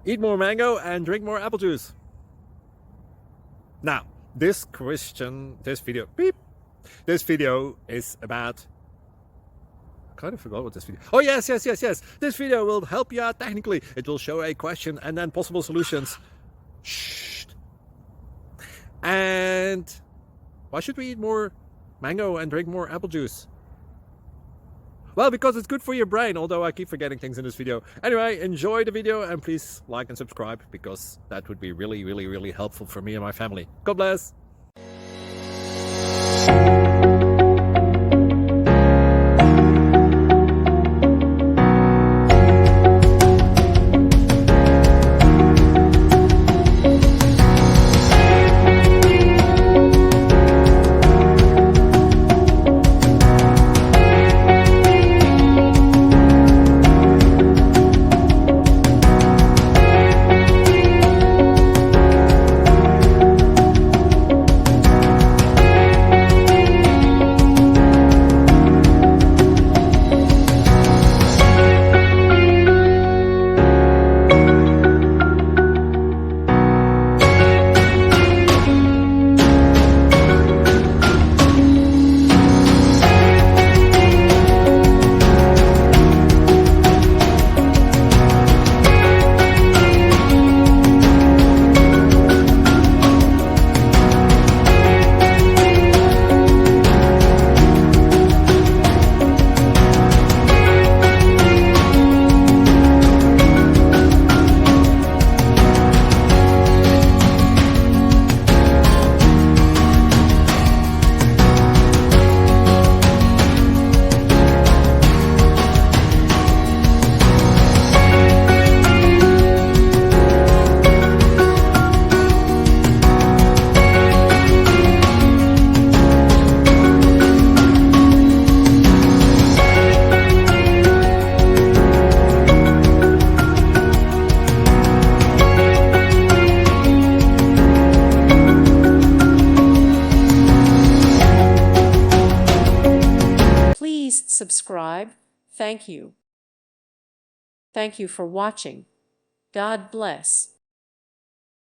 Eat more mango and drink more apple juice. Now, this video is about... I kind of forgot what this video... Oh, yes. This video will help you out technically. It will show a question and then possible solutions. Shh. And why should we eat more mango and drink more apple juice? Well, because it's good for your brain, although I keep forgetting things in this video. Anyway, enjoy the video and please like and subscribe, because that would be really helpful for me and my family. God bless! Subscribe. Thank you. Thank you for watching. God bless.